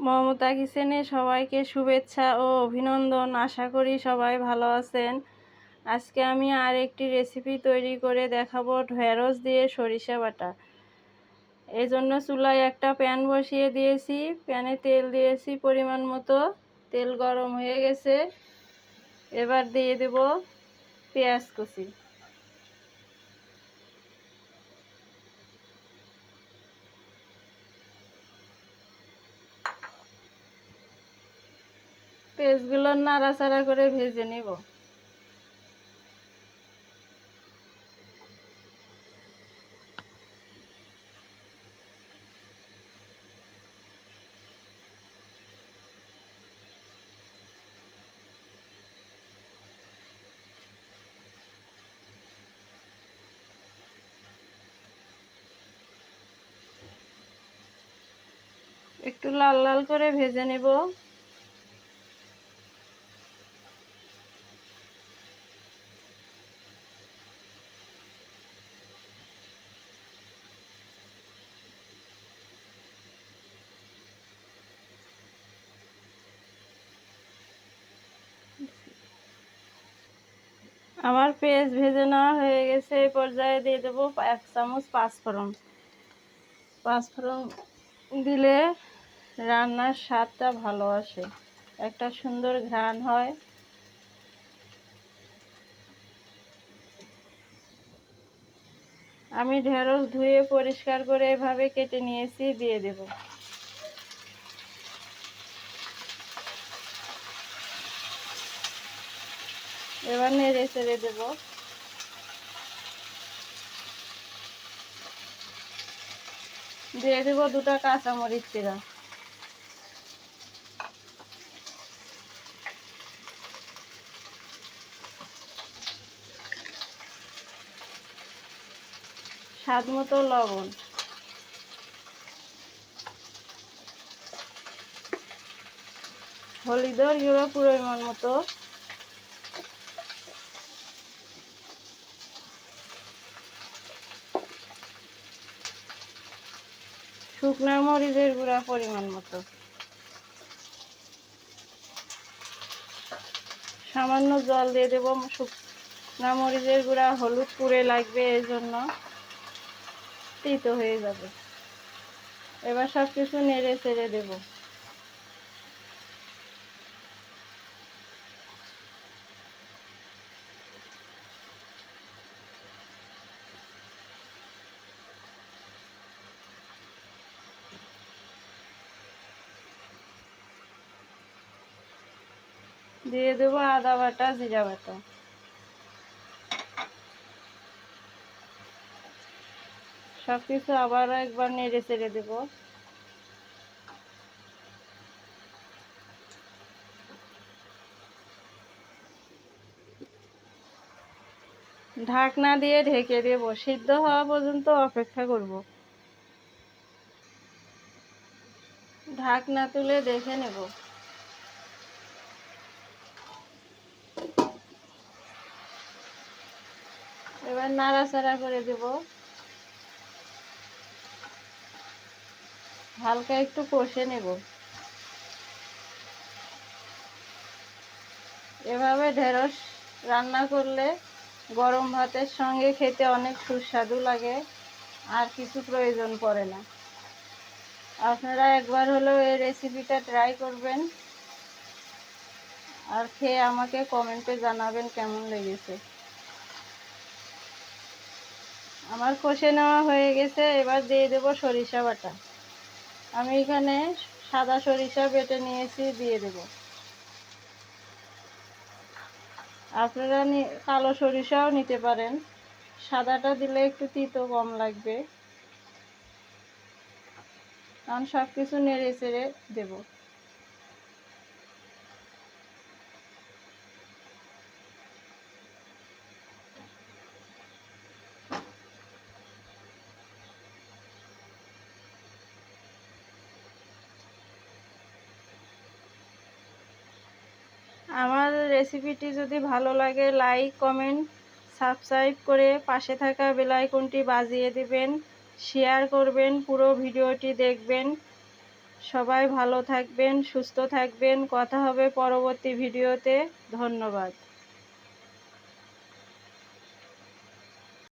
মমতা কিচেনে সবাইকে শুভেচ্ছা ও অভিনন্দন। আশা করি সবাই ভালো আছেন। আজকে আমি আর একটি রেসিপি তৈরি করে দেখাবো, ঢেঁড়স দিয়ে সরিষা বাটা। এই জন্য চুলায় একটা প্যান বসিয়ে দিয়েছি, প্যানে তেল দিয়েছি পরিমাণ মতো। তেল গরম হয়ে গেছে, এবার দিয়ে দেব পেঁয়াজ কুচি। পেঁয়াজগুলো নাড়াচাড়া করে ভেজে নেব। একটু লাল লাল করে ভেজে নেব। আমার পেঁয়াজ ভেজে নেওয়া হয়ে গেছে। এই পর্যায়ে দিয়ে দেবো 1 চামচ পাঁচফোড়ন। পাঁচফোড়ন দিলে রান্নার স্বাদটা ভালো আসে, একটা সুন্দর ঘ্রাণ হয়। আমি ঢেঁড়স ধুয়ে পরিষ্কার করে এভাবে কেটে নিয়েছি, দিয়ে দেব। এবার নেড়ে চেড়ে দেব। দিয়ে দেব 2টা কাঁচামরিচ চিরা। স্বাদ মতো লবণ। হলুদের গুঁড়ো পরিমাণ মতো। শুকনো মরিচের গুঁড়া পরিমাণ মতো। সামান্য জল দিয়ে দেব। শুকনো মরিচের গুঁড়া হলুদ পুড়ে লাগবে, এই জন্য তিতো হয়ে যাবে। এবার সব কিছু নেড়ে চেড়ে দেব। দিয়ে দেব আদা বাটা, জিরা বাটা। সব কিছু আবার একবার নেড়ে চেড়ে দেব। ঢাকনা দিয়ে ঢেকে দেব, সিদ্ধ হওয়া পর্যন্ত অপেক্ষা করব। ঢাকনা তুলে দেখে নেব। এবার নাড়াচাড়া করে দেব। হালকা একটু কষে নেব। এভাবে ঢেঁড়স রান্না করলে গরম ভাতের সঙ্গে খেতে অনেক সুস্বাদু লাগে, আর কিছু প্রয়োজন পড়ে না। আপনারা একবার হলেও এই রেসিপিটা ট্রাই করবেন, আর খেয়ে আমাকে কমেন্টে জানাবেন কেমন লেগেছে। আমার কষে নেওয়া হয়ে গেছে, এবার দিয়ে দেব সরিষা বাটা। আমি এখানে সাদা সরিষা বেটে নিয়েছি, দিয়ে দেব। আপনারা কালো সরিষাও নিতে পারেন, সাদাটা দিলে একটু তিতো কম লাগবে। কারণ সব কিছু নেড়ে চেড়ে দেব। আমার রেসিপিটি যদি ভালো লাগে, লাইক, কমেন্ট, সাবস্ক্রাইব করে পাশে থাকা বেল আইকনটি বাজিয়ে দেবেন, শেয়ার করবেন, পুরো ভিডিওটি দেখবেন। সবাই ভালো থাকবেন, সুস্থ থাকবেন। কথা হবে পরবর্তী ভিডিওতে। ধন্যবাদ।